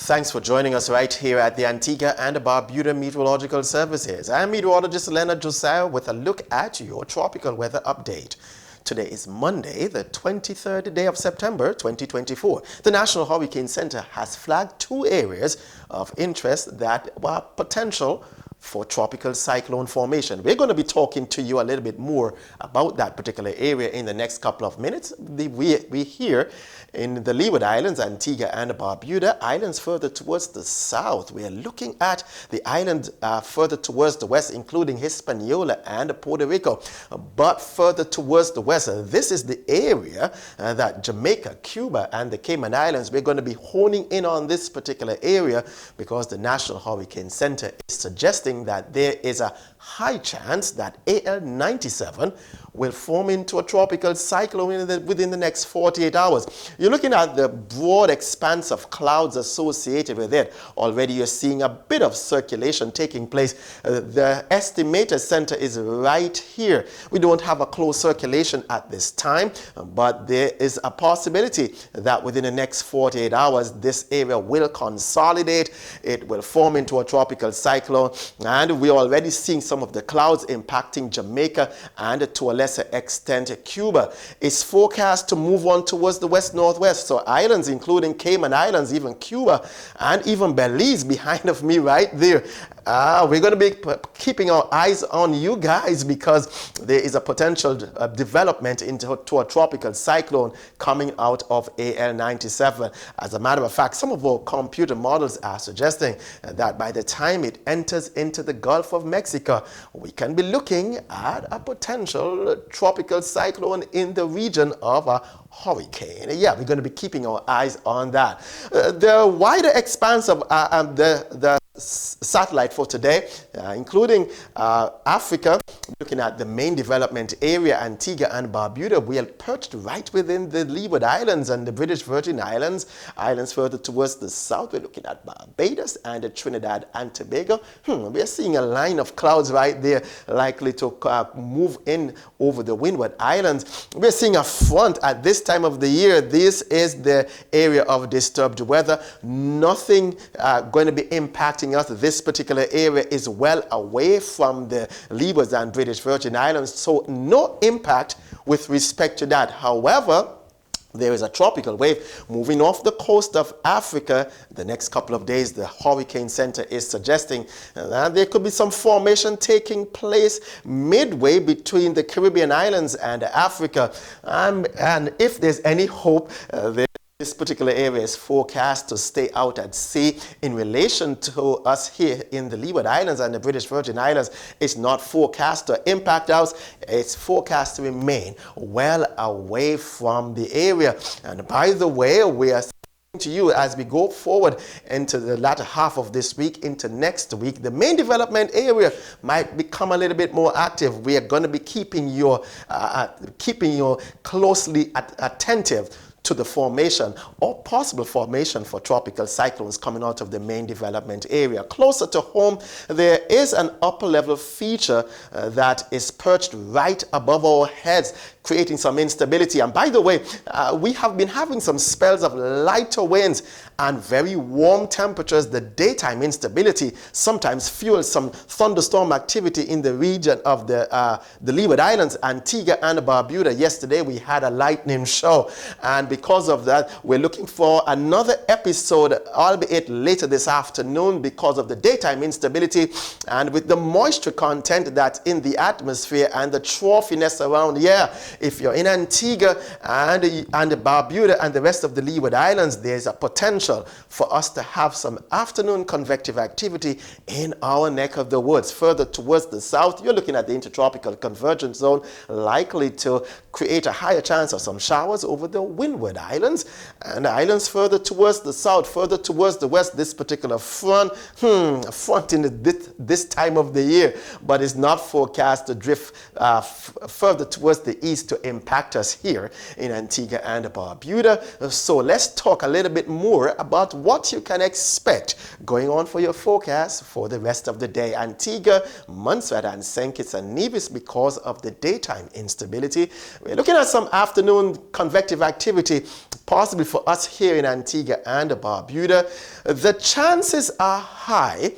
Thanks for joining us right here at the Antigua and Barbuda Meteorological Services. I'm meteorologist Leonard Josiah with a look at your tropical weather update. Today is Monday, the 23rd day of September 2024. The National Hurricane Center has flagged two areas of interest that were potential for tropical cyclone formation. We're going to be talking to you a little bit more about that particular area in the next couple of minutes. We here in the Leeward Islands, Antigua and Barbuda, islands further towards the south. We are looking at the island further towards the west, including Hispaniola and Puerto Rico. But further towards the west, this is the area that Jamaica, Cuba, and the Cayman Islands, we're going to be honing in on this particular area because the National Hurricane Center is suggesting that there is a high chance that AL97 will form into a tropical cyclone within the next 48 hours. You're looking at the broad expanse of clouds associated with it. Already you're seeing a bit of circulation taking place. The estimated center is right here. We don't have a close circulation at this time, but there is a possibility that within the next 48 hours, this area will consolidate. It will form into a tropical cyclone, and we're already seeing some of the clouds impacting Jamaica and to a lesser extent Cuba. It's forecast to move on towards the west-northwest. So islands including Cayman Islands, even Cuba, and even Belize behind of me right there. We're going to be keeping our eyes on you guys because there is a potential development into a tropical cyclone coming out of AL97. As a matter of fact, some of our computer models are suggesting that by the time it enters into the Gulf of Mexico, we can be looking at a potential tropical cyclone in the region of a hurricane. Yeah, we're going to be keeping our eyes on that. The wider expanse of the satellite for today, including Africa, looking at the main development area, Antigua and Barbuda. We are perched right within the Leeward Islands and the British Virgin Islands. Islands further towards the south, we're looking at Barbados and Trinidad and Tobago. We are seeing a line of clouds right there likely to move in over the Windward Islands. We're seeing a front at this time of the year. This is the area of disturbed weather. Nothing going to be impacting us. This particular area is well away from the Leewards and British Virgin Islands, so no impact with respect to that. However, there is a tropical wave moving off the coast of Africa. The next couple of days, the Hurricane Center is suggesting that there could be some formation taking place midway between the Caribbean islands and Africa. And if there's any hope, this particular area is forecast to stay out at sea. In relation to us here in the Leeward Islands and the British Virgin Islands, it's not forecast to impact us. It's forecast to remain well away from the area. And by the way, we are to you as we go forward into the latter half of this week into next week. The main development area might become a little bit more active. We are going to be keeping you closely attentive to the formation or possible formation for tropical cyclones coming out of the main development area. Closer to home, there is an upper level feature that is perched right above our heads, creating some instability. And by the way, we have been having some spells of lighter winds and very warm temperatures. The daytime instability sometimes fuels some thunderstorm activity in the region of the Leeward Islands, Antigua and Barbuda. Yesterday we had a lightning show, and because of that, we're looking for another episode, albeit later this afternoon, because of the daytime instability and with the moisture content that's in the atmosphere and the troughiness around here. If you're in Antigua and Barbuda and the rest of the Leeward Islands, there's a potential for us to have some afternoon convective activity in our neck of the woods. Further towards the south, you're looking at the intertropical convergence zone, likely to create a higher chance of some showers over the Windward Islands, and islands further towards the south, further towards the west. This particular front in this time of the year, but is not forecast to drift further towards the east cease to impact us here in Antigua and Barbuda. So let's talk a little bit more about what you can expect going on for your forecast for the rest of the day. Antigua, Montserrat, and St. Kitts and Nevis, because of the daytime instability. We're looking at some afternoon convective activity, possibly for us here in Antigua and Barbuda. The chances are high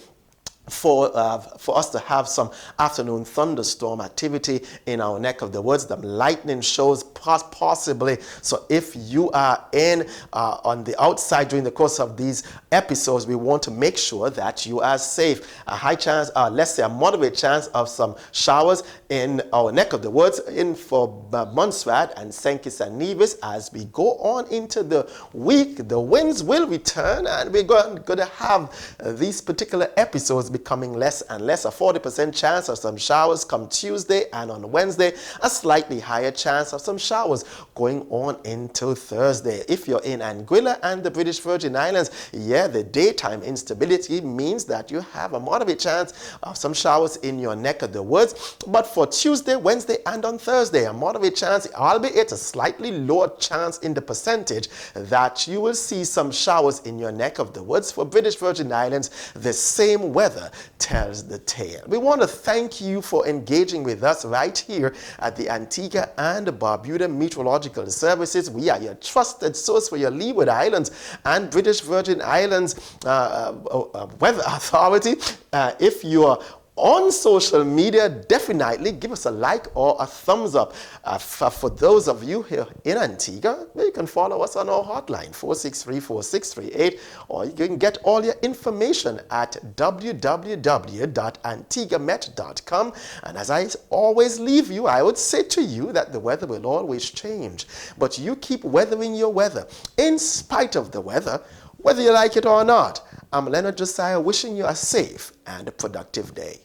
for us to have some afternoon thunderstorm activity in our neck of the woods. The lightning shows possibly. So if you are in on the outside during the course of these episodes, we want to make sure that you are safe. A high chance, let's say a moderate chance of some showers in our neck of the woods in for Montserrat and St. Kitts and Nevis. As we go on into the week, the winds will return, and we're going to have these particular episodes becoming less and less. A 40% chance of some showers come Tuesday, and on Wednesday a slightly higher chance of some showers going on into Thursday. If you're in Anguilla and the British Virgin Islands, yeah, the daytime instability means that you have a moderate chance of some showers in your neck of the woods. But for Tuesday, Wednesday, and on Thursday, a moderate chance, albeit a slightly lower chance in the percentage, that you will see some showers in your neck of the woods. For British Virgin Islands, the same weather tells the tale. We want to thank you for engaging with us right here at the Antigua and Barbuda Meteorological Services. We are your trusted source for your Leeward Islands and British Virgin Islands Weather Authority. If you are on social media, definitely give us a like or a thumbs up. For those of you here in Antigua, you can follow us on our hotline, 463-4638, or you can get all your information at www.antiguamet.com. And as I always leave you, I would say to you that the weather will always change, but you keep weathering your weather in spite of the weather, whether you like it or not. I'm Leonard Josiah, wishing you a safe and a productive day.